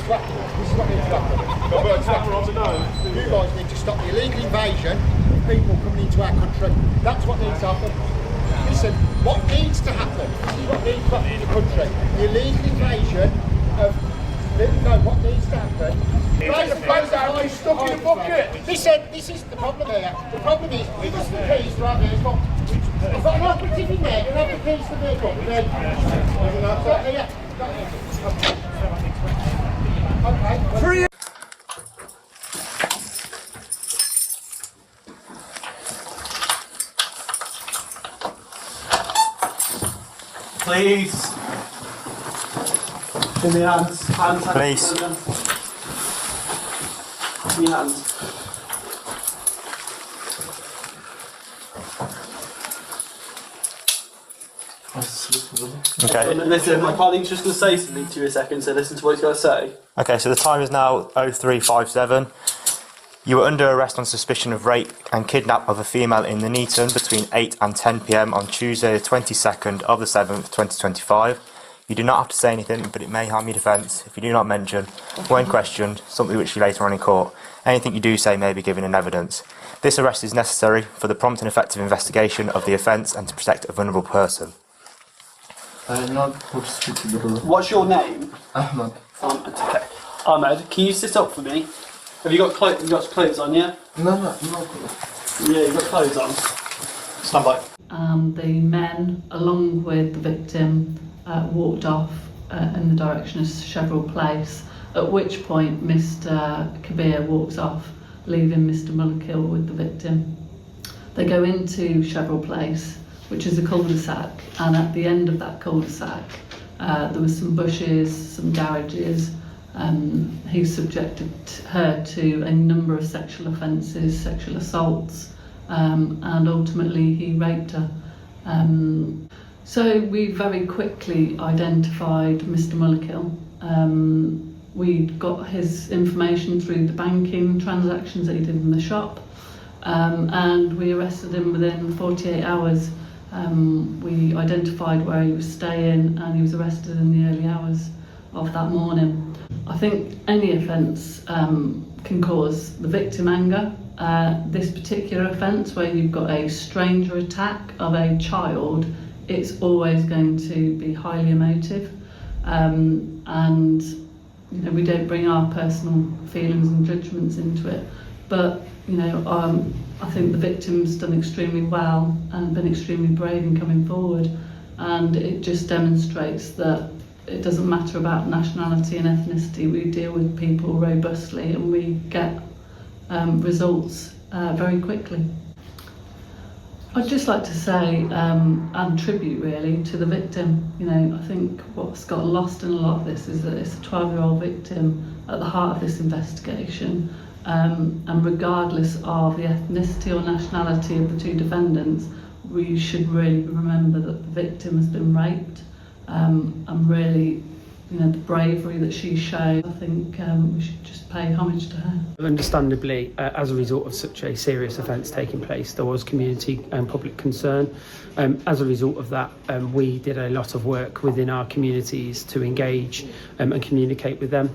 This is what needs to happen. You guys need to stop the illegal invasion of people coming into our country. That's what needs to happen. Listen, what needs to happen? This is what needs to happen in the country. The illegal invasion of... No, what needs to happen? He's stuck in a bucket. Listen, this is the problem here. The problem is, give us the keys to our vehicle. I've got an operative in there, and have the keys to the vehicle. Okay. Free. Please. Give me hands. Hands. Please. Give me hands. Okay. Listen, my colleague's just going to say something to you a second, so listen to what he's going to say. Okay, so the time is now 03:57. You were under arrest on suspicion of rape and kidnap of a female in Nuneaton between 8 and 10 p.m. on Tuesday the 22nd of the 7th, 2025. You do not have to say anything, but it may harm your defence if you do not mention, when questioned, something which you later on in court. Anything you do say may be given in evidence. This arrest is necessary for the prompt and effective investigation of the offence and to protect a vulnerable person. What's your name? Ahmed. Ahmed. Okay. Ahmed, can you sit up for me? Have you got clothes on, yeah? No. Yeah, you've got clothes on. Stand by. The men, along with the victim, walked off in the direction of Cheverell Place, at which point Mr. Kabir walks off, leaving Mr. Mullikill with the victim. They go into Cheverell Place, which is a cul-de-sac, and at the end of that cul-de-sac there were some bushes, some garages. He subjected her to a number of sexual offences, sexual assaults, and ultimately he raped her. So we very quickly identified Mr. Mullikill. We got his information through the banking transactions that he did in the shop, and we arrested him within 48 hours. We identified where he was staying, and he was arrested in the early hours of that morning. I think any offence can cause the victim anger. This particular offence, where you've got a stranger attack of a child, it's always going to be highly emotive, and you know, we don't bring our personal feelings and judgments into it. But you know, I think the victim's done extremely well and been extremely brave in coming forward, and it just demonstrates that it doesn't matter about nationality and ethnicity. We deal with people robustly, and we get results very quickly. I'd just like to say, and tribute really, to the victim. You know, I think what's got lost in a lot of this is that it's a 12-year-old victim at the heart of this investigation, and regardless of the ethnicity or nationality of the two defendants, we should really remember that the victim has been raped, and really, you know, the bravery that she showed. I think we should just pay homage to her. Understandably, as a result of such a serious offence taking place, there was community and public concern. As a result of that, we did a lot of work within our communities to engage and communicate with them.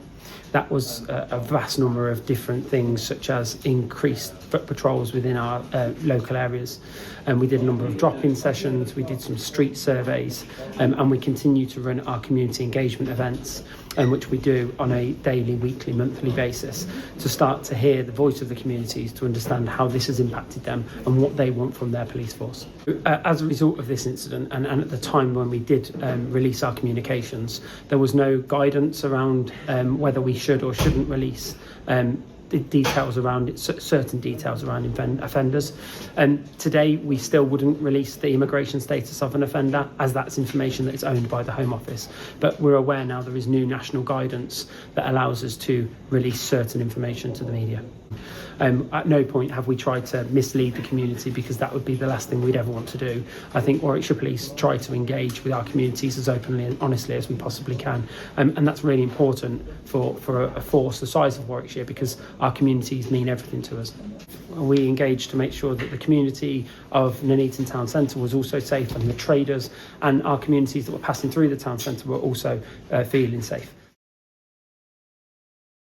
That was a vast number of different things, such as increased foot patrols within our local areas. And we did a number of drop-in sessions, we did some street surveys, and we continue to run our community engagement events, which we do on a daily, weekly, monthly basis, to start to hear the voice of the communities, to understand how this has impacted them and what they want from their police force. As a result of this incident, and at the time when we did release our communications, there was no guidance around whether we should or shouldn't release the details around it, certain details around offenders. And today we still wouldn't release the immigration status of an offender, as that's information that is owned by the Home Office. But we're aware now there is new national guidance that allows us to release certain information to the media. At no point have we tried to mislead the community, because that would be the last thing we'd ever want to do. I think Warwickshire Police try to engage with our communities as openly and honestly as we possibly can, and that's really important for a force the size of Warwickshire, because our communities mean everything to us. We engaged to make sure that the community of Nuneaton Town Centre was also safe, and the traders and our communities that were passing through the town centre were also feeling safe.